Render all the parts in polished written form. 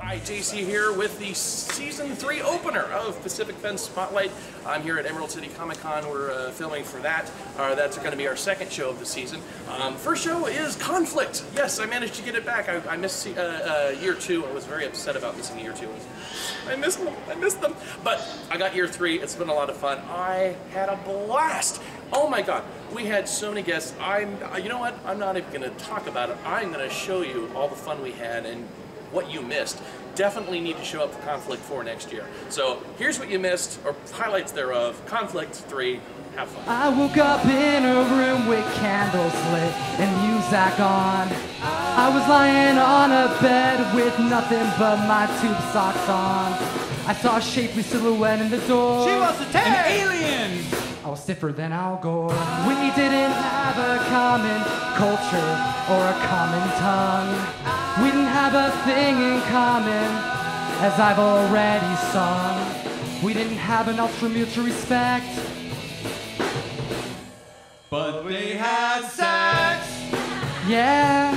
Hi, JC here with the Season 3 opener of Pacific Fence Spotlight. I'm here at Emerald City Comic Con. We're filming for that. That's going to be our second show of the season. First show is Conflikt. Yes, I managed to get it back. I missed year 2. I was very upset about missing year 2. I missed them. But I got year 3. It's been a lot of fun. I had a blast. Oh my God, we had so many guests. You know what? I'm not even going to talk about it. I'm going to show you all the fun we had and what you missed. Definitely need to show up for Conflikt 4 next year. So here's what you missed, or highlights thereof. Conflikt 3, have fun. I woke up in a room with candles lit and music on. I was lying on a bed with nothing but my tube socks on. I saw a shapely silhouette in the door. She was an alien! I was stiffer than Al Gore. We didn't have a common culture or a common tongue. We didn't have a thing in common, as I've already sung. We didn't have enough for mutual respect. But they had sex! Yeah,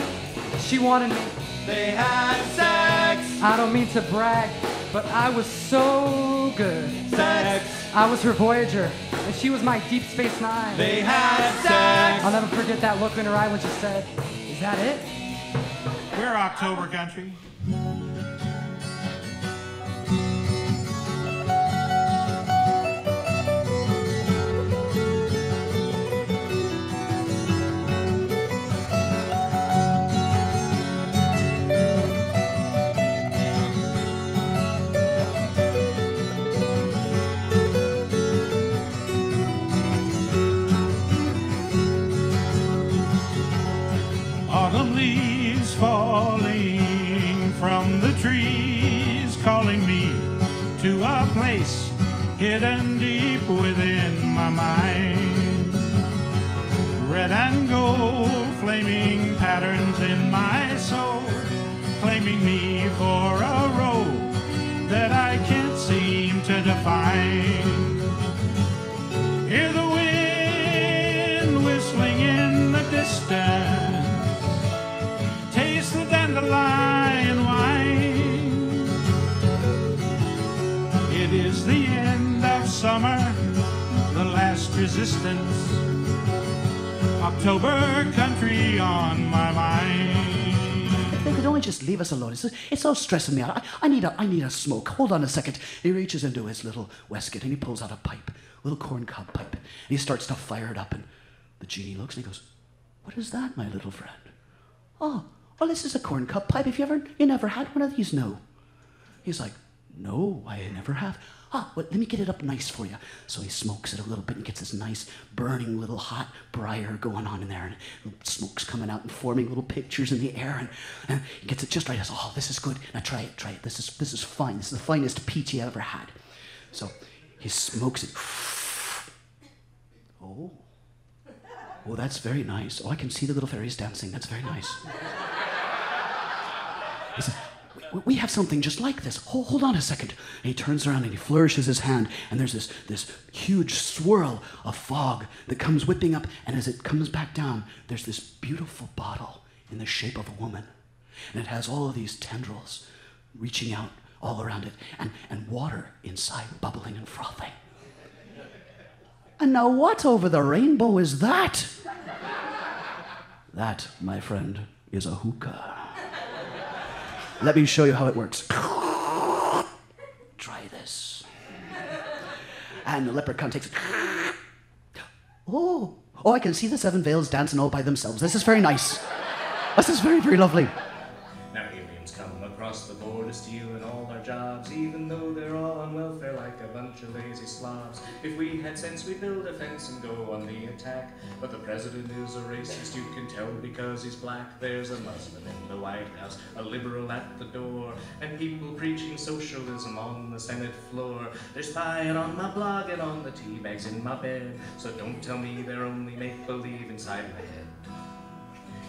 she wanted me. They had sex! I don't mean to brag, but I was so good. Sex! I was her Voyager, and she was my Deep Space Nine. They had sex! I'll never forget that look in her eye when she said, "Is that it?" We're October Country. Autumn leaves falling from the trees, calling me to a place hidden deep within my mind. Red and gold flaming patterns in my soul, claiming me for a role that I can't seem to define. Hear the wind whistling in the distance, the dandelion wine. It is the end of summer, the last resistance. October Country on my mind. If they could only just leave us alone. It's all stressing me out. I need a smoke. Hold on a second. He reaches into his little waistcoat and he pulls out a pipe, a little corncob pipe, and he starts to fire it up. And the genie looks and he goes, "What is that, my little friend?" "Oh, well, this is a corncob pipe. You never had one of these, no?" He's like, "No, I never have." "Ah, well, let me get it up nice for you." So he smokes it a little bit and gets this nice burning little hot briar going on in there, and smoke's coming out and forming little pictures in the air, and he gets it just right. He says, "Oh, this is good. Now try it. This is fine. This is the finest peach you ever had." So he smokes it. Oh, that's very nice. Oh, I can see the little fairies dancing. That's very nice. He says, "We have something just like this. Hold on a second." And he turns around and he flourishes his hand, and there's this huge swirl of fog that comes whipping up, and as it comes back down, there's this beautiful bottle in the shape of a woman. And it has all of these tendrils reaching out all around it, and water inside bubbling and frothing. "And now what over the rainbow is that?" "That, my friend, is a hookah. Let me show you how it works. Try this." And the leprechaun takes it. Oh, I can see the 7 veils dancing all by themselves. This is very nice. This is very, very lovely. Now aliens come across the border stealing all our jobs, even though they're all on welfare like a bunch of lazy slobs. If we had sense, we'd build a fence and go on the attack. But the president is a racist, you can tell because he's black. There's a Muslim in the White House, a liberal at the door, and people preaching socialism on the Senate floor. They're spying on my blog and on the tea bags in my bed, so don't tell me they're only make-believe inside my head.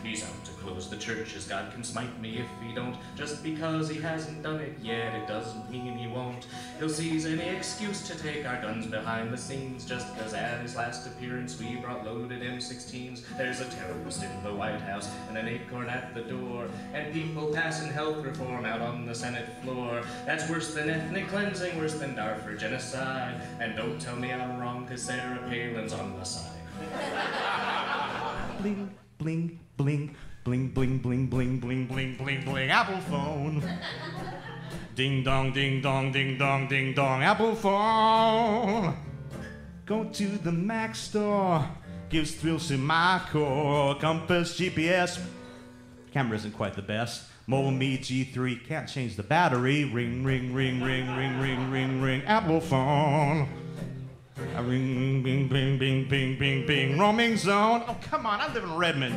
He's out to close the churches, God can smite me if he don't. Just because he hasn't done it yet, it doesn't mean he won't. He'll seize any excuse to take our guns behind the scenes, just because at his last appearance we brought loaded M16s. There's a terrorist in the White House and an acorn at the door, and people passing health reform out on the Senate floor. That's worse than ethnic cleansing, worse than Darfur genocide. And don't tell me I'm wrong, cause Sarah Palin's on the side. Bling, bling, bling, bling, bling, bling, bling, bling, bling, bling, bling, Apple phone. Ding dong, ding dong, ding dong, ding dong, Apple phone. Go to the Mac store, gives thrills to my core. Compass, GPS, camera isn't quite the best. Mobile Me G3, can't change the battery. Ring, ring, ring, ring, ring, ring, ring, ring, Apple phone. Ring, bing, bing, bing, bing, bing, bing, roaming zone. Oh, come on, I live in Redmond.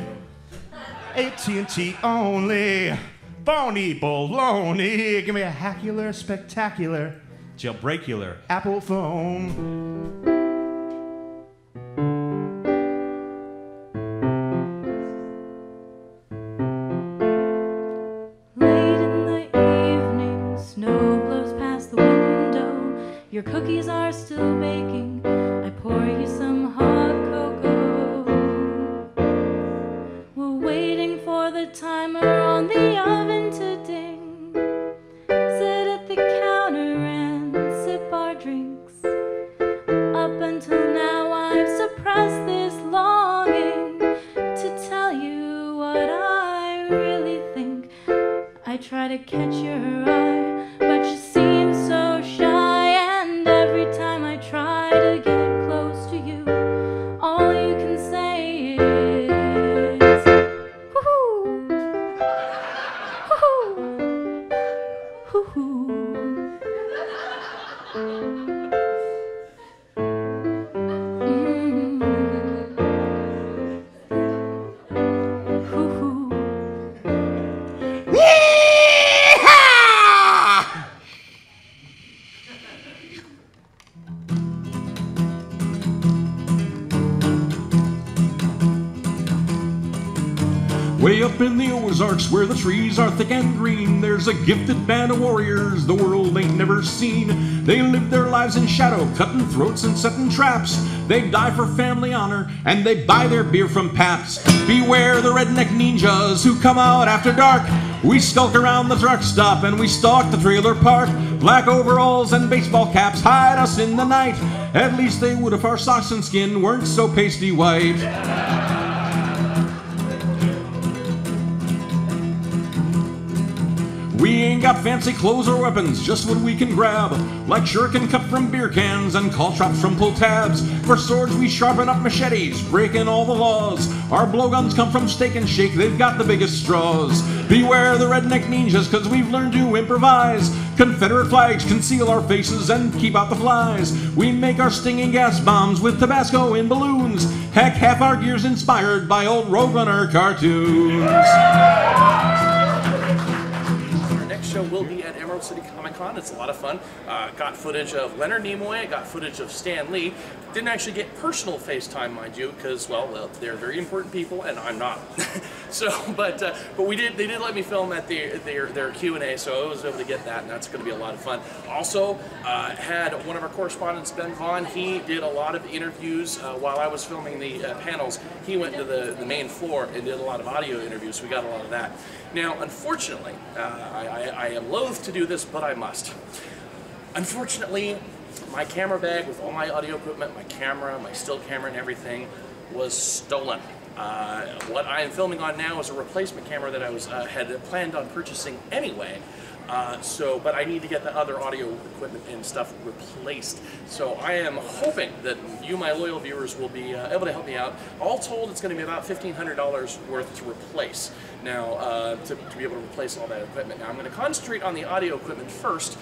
AT&T only. Phony baloney. Give me a hackular, spectacular, jailbreakular Apple phone. Late in the evening, snow blows past the window. Your cookies are still baking. I pour you some hot cocoa. We're waiting for the timer on the oven to ding. Sit at the counter and sip our drinks. Up until now I've suppressed this longing to tell you what I really think. I try to catch your eye, but you seem so shy. And every time I try to get close to you, all you can say is woo-hoo, woo-hoo, woo-hoo. Woo-hoo. Way up in the Ozarks where the trees are thick and green, there's a gifted band of warriors the world ain't never seen. They live their lives in shadow, cutting throats and setting traps. They die for family honor and they buy their beer from Pabst. Beware the redneck ninjas who come out after dark. We skulk around the truck stop and we stalk the trailer park. Black overalls and baseball caps hide us in the night. At least they would if our socks and skin weren't so pasty white. We ain't got fancy clothes or weapons, just what we can grab, like shuriken cut from beer cans and call chops from pull tabs. For swords we sharpen up machetes, breaking all the laws. Our blowguns come from Steak and Shake, they've got the biggest straws. Beware the redneck ninjas, cause we've learned to improvise. Confederate flags conceal our faces and keep out the flies. We make our stinging gas bombs with Tabasco in balloons. Heck, half our gear's inspired by old Roadrunner cartoons. Show will be at Emerald City Comic Con. It's a lot of fun. Got footage of Leonard Nimoy, got footage of Stan Lee. Didn't actually get personal FaceTime, mind you, because well, they're very important people and I'm not. So, but they did let me film at their Q&A, so I was able to get that, and that's going to be a lot of fun. Also, had one of our correspondents, Ben Vaughn. He did a lot of interviews while I was filming the panels. He went to the main floor and did a lot of audio interviews, so we got a lot of that. Now, unfortunately, I am loath to do this, but I must. Unfortunately, my camera bag with all my audio equipment, my camera, my still camera and everything was stolen. What I am filming on now is a replacement camera that I had planned on purchasing anyway. But I need to get the other audio equipment and stuff replaced. So I am hoping that you, my loyal viewers, will be able to help me out. All told, it's going to be about $1,500 worth to replace. Now, to be able to replace all that equipment. Now, I'm going to concentrate on the audio equipment first,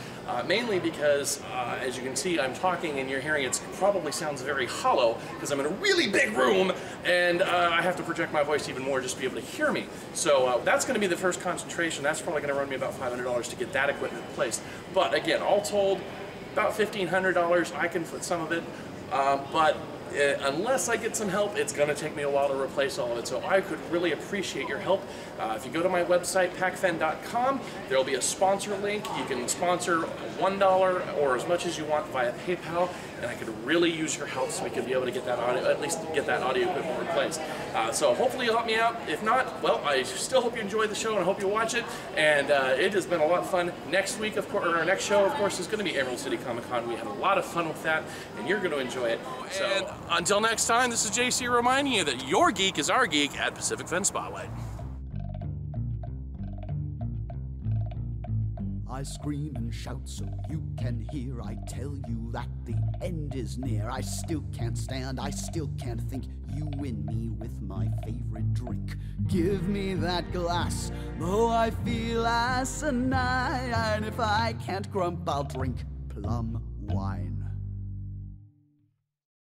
mainly because, as you can see, I'm talking and you're hearing it probably sounds very hollow because I'm in a really big room and I have to project my voice even more just to be able to hear me. So that's going to be the first concentration. That's probably going to run me about $500 to get that equipment replaced. But again, all told, about $1,500. I can put some of it. But unless I get some help, it's going to take me a while to replace all of it. So I could really appreciate your help. If you go to my website, packfen.com, there will be a sponsor link. You can sponsor $1 or as much as you want via PayPal, and I could really use your help so we could be able to get that audio, at least get that audio equipment replaced. So hopefully you'll help me out. If not, well, I still hope you enjoyed the show and I hope you watch it. And it has been a lot of fun. Next week, of course, or our next show, of course, is going to be Emerald City Comic Con. We had a lot of fun with that, and you're going to enjoy it. So and until next time, this is JC reminding you that your geek is our geek at Pacific Fen Spotlight. I scream and shout so you can hear. I tell you that the end is near. I still can't stand, I still can't think. You win me with my favorite drink. Give me that glass, though I feel asinine. And if I can't grump, I'll drink plum wine.